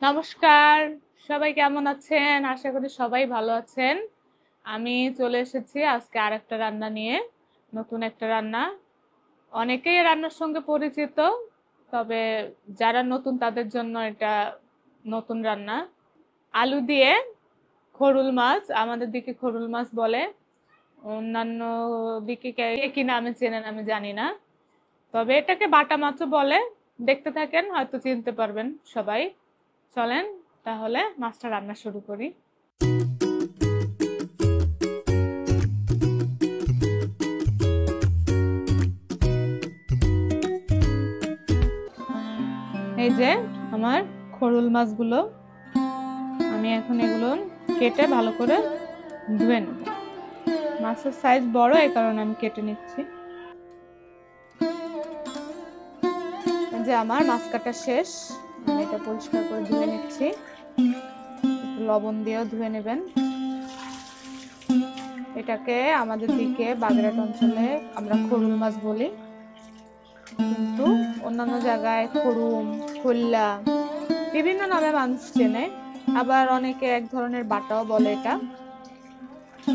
নমস্কার, সবাই কেমন আছেন? আশা করি সবাই ভালো আছেন। আমি চলে এসেছি আজকে আরেকটা রান্না নিয়ে, নতুন একটা রান্না। অনেকেই এই রান্নার সঙ্গে পরিচিত, তবে যারা নতুন তাদের জন্য এটা নতুন রান্না। আলু দিয়ে খরুল মাছ, আমাদের দিকে খরুল মাছ বলে, অন্যান্য দিকে কে কি নামে চেনেন আমি জানি না। তবে এটাকে বাটা মাছও বলে। দেখতে থাকেন, হয়তো চিনতে পারবেন সবাই। চলেন তাহলে মাছটা রান্না শুরু করি। এই যে আমার খরুল মাছগুলো, আমি এখন এগুলো কেটে ভালো করে ধুয়ে নেব। মাছের সাইজ বড়, এই কারণে আমি কেটে নিচ্ছি। যে আমার মাছ কাটা শেষ, আমি এটা পরিষ্কার করে ধুয়ে নিচ্ছি। একটু লবণ দিয়েও ধুয়ে নেবেন। এটাকে আমাদের দিকে বাগেরহাট অঞ্চলে আমরা খরুল মাছ বলি, কিন্তু অন্যান্য জায়গায় খরুম, খোল্লা বিভিন্ন নামে মানুষ চেনে। আবার অনেকে এক ধরনের বাটাও বলে।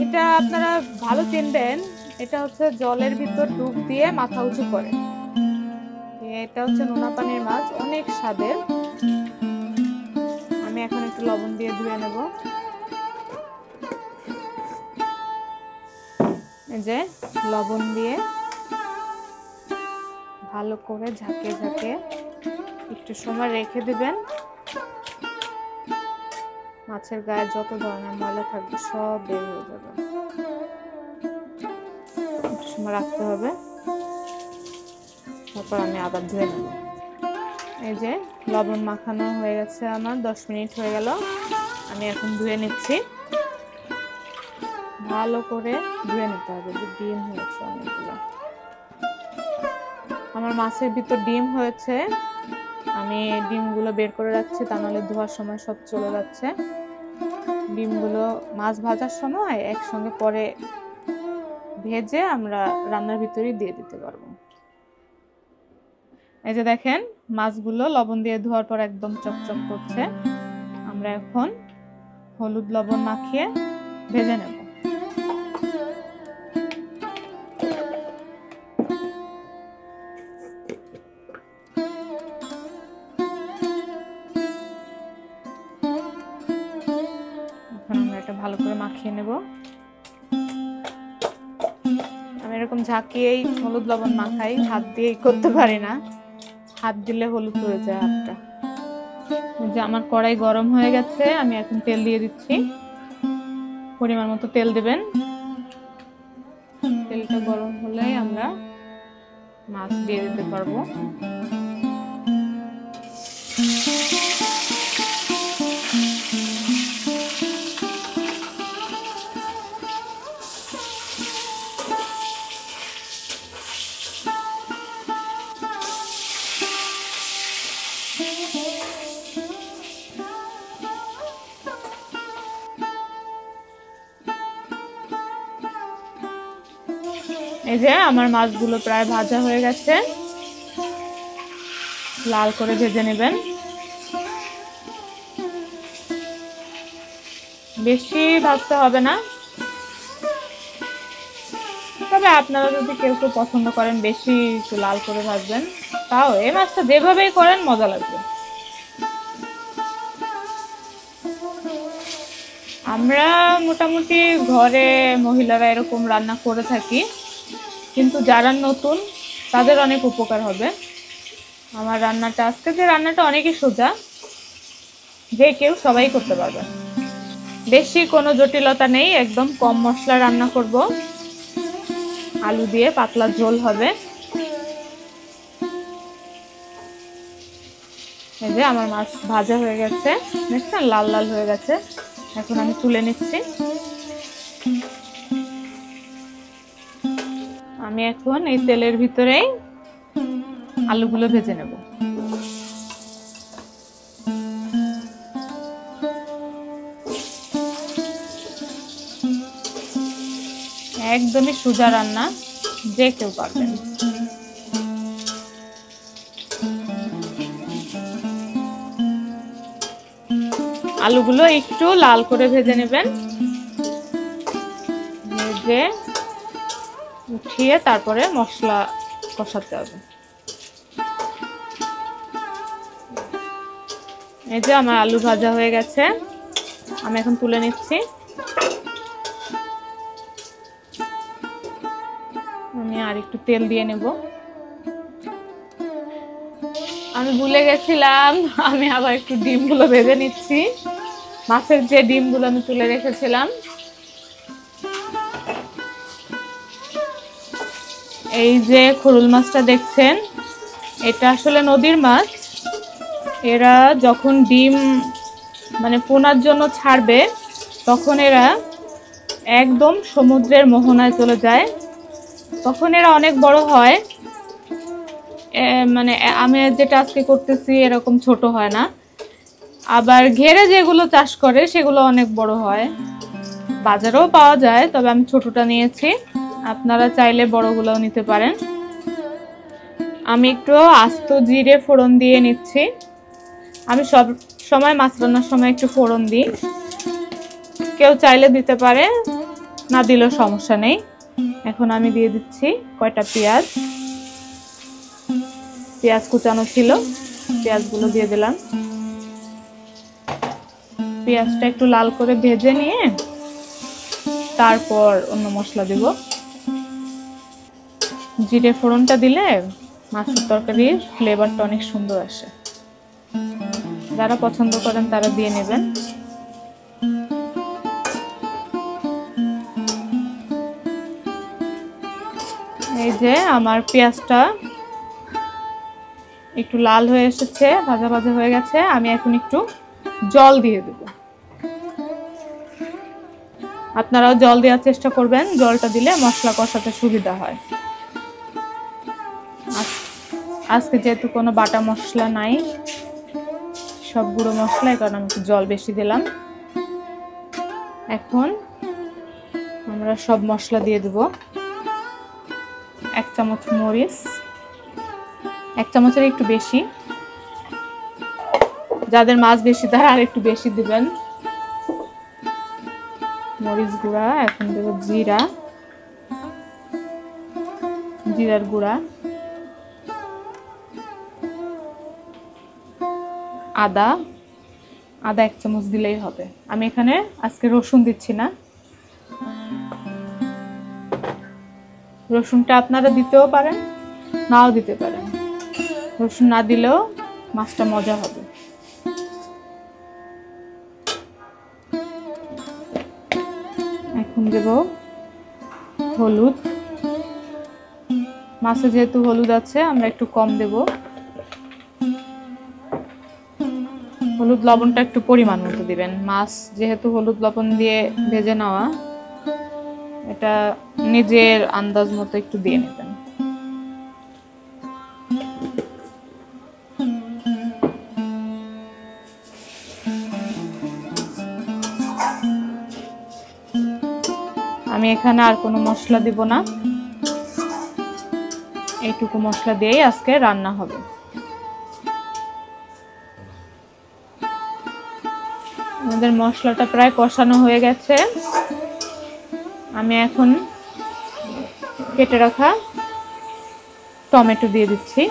এটা আপনারা ভালো চিনবেন। এটা হচ্ছে জলের ভিতর ডুব দিয়ে মাথা উঁচু করে। এটা হচ্ছে নোনা পানির মাছ, অনেক স্বাদের। আমি এখন একটু লবণ দিয়ে ধুয়ে নেব। এই যে লবণ দিয়ে ভালো করে ঝাঁকে ঝাঁকে একটু সময় রেখে দিবেন। মাছের গায়ে যত ধরনের ময়লা থাকবে সব বের হয়ে যাবে। একটু সময় রাখতে হবে, তারপর আমি আবার ধুয়ে নেব। এই যে লবণ মাখানো হয়ে গেছে, আমার 10 মিনিট হয়ে গেল। আমি এখন ধুয়ে নিচ্ছি। ভালো করে ধুয়ে নিতে হবে। যে ডিম হয়েছে অনেকগুলো, আমার মাছের ভিতর ডিম হয়েছে। আমি ডিমগুলো বের করে রাখছি, তা নাহলে ধোয়ার সময় সব চলে যাচ্ছে। ডিমগুলো মাছ ভাজার সময় একসঙ্গে পরে ভেজে আমরা রান্নার ভিতরেই দিয়ে দিতে পারবো। এই যে দেখেন, মাছগুলো লবণ দিয়ে ধোয়ার পর একদম চকচক করছে। আমরা এখন হলুদ লবণ মাখিয়ে ভেজে নেব। এখন আমরা এটা ভালো করে মাখিয়ে নেব। আমি এরকম ঝাঁকিয়েই হলুদ লবণ মাখাই, হাত দিয়ে করতে পারি না। হাত দিলে হলুদ হয়ে যায় হাতটা। যে আমার কড়াই গরম হয়ে গেছে, আমি এখন তেল দিয়ে দিচ্ছি। পরিমাণ মতো তেল দেবেন। তেলটা গরম হলেই আমরা মাছ দিয়ে দিতে পারবো। এই যে আমার মাছগুলো প্রায় ভাজা হয়ে গেছে। লাল করে ভেজে নেবেন। বেশি ভাজতে হবে না, তবে আপনারা যদি কেউ কেউ পছন্দ করেন বেশি একটু লাল করে ভাজবেন, তাও এই মাছটা যেভাবেই করেন মজা লাগবে। আমরা মোটামুটি ঘরে মহিলারা এরকম রান্না করে থাকি, কিন্তু যারা নতুন তাদের অনেক উপকার হবে। আমার রান্নাটা, আজকে যে রান্নাটা অনেকই সোজা, যে কেউ সবাই করতে পারবে। বেশি কোনো জটিলতা নেই, একদম কম মশলা রান্না করব। আলু দিয়ে পাতলা ঝোল হবে। এই যে আমার মাছ ভাজা হয়ে গেছে, দেখছেন লাল লাল হয়ে গেছে। এখন আমি তুলে নিচ্ছি। আমি এখন এই তেলের ভিতরেই আলুগুলো ভেজে নেব। একদমই সোজা রান্না, যে কেউ পারবেন। আলুগুলো একটু লাল করে ভেজে নেবেন, ভেজে উঠিয়ে তারপরে মশলা কষাতে হবে। এই যে আমার আলু ভাজা হয়ে গেছে, আমি এখন তুলে নিচ্ছি। আমি আর একটু তেল দিয়ে নেব। আমি ভুলে গেছিলাম, আমি আবার একটু ডিমগুলো ভেজে নিচ্ছি। মাছের যে ডিমগুলো আমি তুলে রেখেছিলাম, এই যে খোরুল মাছটা দেখছেন, এটা আসলে নদীর মাছ। এরা যখন ডিম মানে পোনার জন্য ছাড়বে, তখন এরা একদম সমুদ্রের মোহনায় চলে যায়। তখন এরা অনেক বড় হয়, মানে আমি যেটা আজকে করতেছি এরকম ছোট হয় না। আবার ঘেরে যেগুলো চাষ করে সেগুলো অনেক বড় হয়, বাজারেও পাওয়া যায়, তবে আমি ছোটটা নিয়েছি। আপনারা চাইলে বড়গুলোও নিতে পারেন। আমি একটু আস্ত জিরে ফোড়ন দিয়ে নিচ্ছি। আমি সব সময় মাছ রান্নার সময় একটু ফোড়ন দিই, কেউ চাইলে দিতে পারে, না দিলেও সমস্যা নেই। এখন আমি দিয়ে দিচ্ছি কয়টা পেঁয়াজ। পেঁয়াজ কুচানো ছিল, পেঁয়াজগুলো দিয়ে দিলাম। পেঁয়াজটা একটু লাল করে ভেজে নিয়ে তারপর অন্য মশলা দেব। জিরে ফোড়নটা দিলে মাছের তরকারির ফ্লেভারটা অনেক সুন্দর আসে। যারা পছন্দ করেন তারা দিয়ে নেবেন। এই যে আমার পেঁয়াজটা একটু লাল হয়ে এসেছে, ভাজা ভাজা হয়ে গেছে। আমি এখন একটু জল দিয়ে দেব। আপনারাও জল দেওয়ার চেষ্টা করবেন, জলটা দিলে মশলা কষাতে সুবিধা হয়। আজকে যেহেতু কোনো বাটা মশলা নাই, সব গুঁড়ো মশলা, কারণ আমি একটু জল বেশি দিলাম। এখন আমরা সব মশলা দিয়ে দেব। 1 চামচ মরিচ, 1 চামচের একটু বেশি, যাদের মাছ বেশি তারা আর একটু বেশি দিবেন। মরিচ গুঁড়া, এখন দেব জিরা, জিরার গুঁড়া, আদা, 1 চামচ দিলেই হবে। আমি এখানে আজকে রসুন দিচ্ছি না। রসুনটা আপনারা দিতেও পারেন, নাও দিতে পারেন। রসুন না দিলেও মাছটা মজা হবে। এখন দেব হলুদ। মাছে যেহেতু হলুদ আছে আমরা একটু কম দেব। হলুদ লবণটা একটু পরিমাণ মতো দিবেন। মাছ যেহেতু হলুদ লবণ দিয়ে ভেজে নেওয়া, এটা নিজের আন্দাজ মতো একটু দিয়ে নেবেন। আমি এখানে আর কোনো মশলা দিব না, এইটুকু মশলা দিয়েই আজকে রান্না হবে। আমাদের মশলাটা প্রায় কষানো হয়ে গেছে। আমি এখন কেটে রাখা টমেটো দিয়ে দিচ্ছি।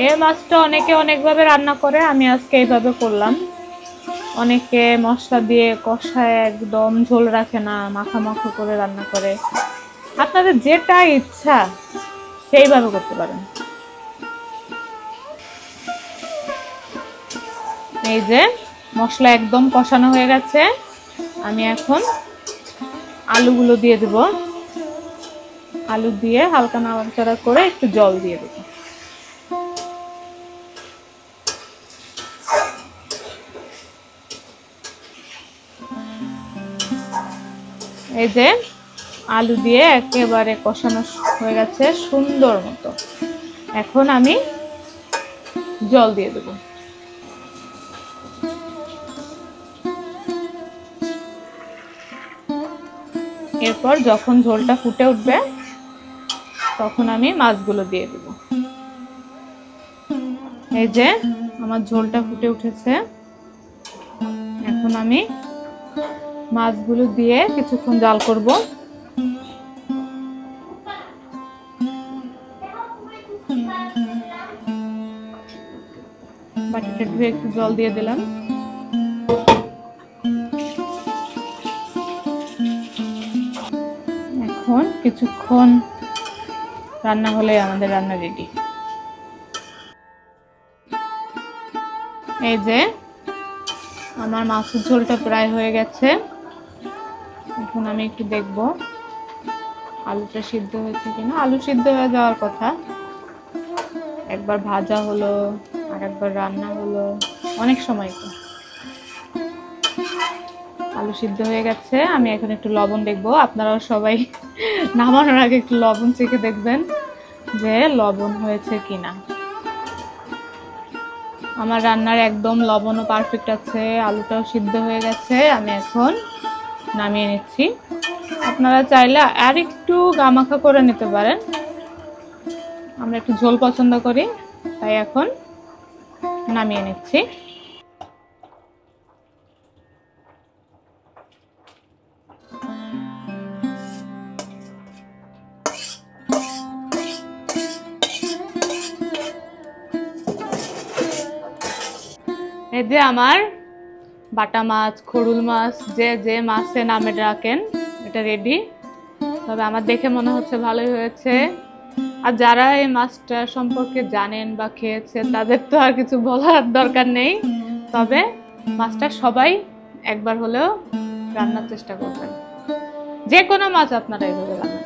এই মাছটা অনেকে অনেকভাবে রান্না করে, আমি আজকে এইভাবে করলাম। অনেকে মশলা দিয়ে কষায় একদম ঝোল রাখে না, মাখা মাখা করে রান্না করে। আপনাদের যেটা ইচ্ছা সেইভাবে করতে পারেন। এই যে মশলা একদম কষানো হয়ে গেছে, আমি এখন আলুগুলো দিয়ে দেব। আলু দিয়ে হালকা নাড়াচাড়া করে একটু জল দিয়ে দেব। এই যে আলু দিয়ে একেবারে কষানো হয়ে গেছে সুন্দর মতো। এখন আমি জল দিয়ে দেব। এরপর যখন ঝোলটা ফুটে উঠবে তখন আমি মাছগুলো দিয়ে দেব। এই যে আমার ঝোলটা ফুটে উঠেছে। এখন আমি মাছগুলো দিয়ে কিছুক্ষণ জাল করব। বাটিটা ধুয়ে একটু জল দিয়ে দিলাম। এখন কিছুক্ষণ রান্না হলে আমাদের রান্না রেডি। এই যে আমার মাছের ঝোলটা প্রায় হয়ে গেছে। এখন আমি একটু দেখব আলুটা সিদ্ধ হয়েছে কিনা। আলু সিদ্ধ হয়ে যাওয়ার কথা, একবার ভাজা হলো আর একবার রান্না হলো, অনেক সময় তো। আলু সিদ্ধ হয়ে গেছে। আমি এখন একটু লবণ দেখবো। আপনারাও সবাই নামানোর আগে একটু লবণ চেখে দেখবেন যে লবণ হয়েছে কিনা। আমার রান্নার একদম লবণও পারফেক্ট আছে, আলুটাও সিদ্ধ হয়ে গেছে। আমি এখন নামিয়ে নিচ্ছি। আপনারা চাইলে আর একটু গামাখা করে নিতে পারেন। আমরা একটু ঝোল পছন্দ করি, তাই এখন নামিয়ে নিচ্ছি। এই যে আমার বাটা মাছ, খড়ুল মাছ, যে যে মাছে নামে ডাকেন, এটা রেডি। তবে আমার দেখে মনে হচ্ছে ভালোই হয়েছে। আর যারা এই মাছটা সম্পর্কে জানেন বা খেয়েছেন তাদের তো আর কিছু বলার দরকার নেই। তবে মাছটা সবাই একবার হলেও রান্নার চেষ্টা করবেন। যে কোনো মাছ আপনারা এইভাবে রান্না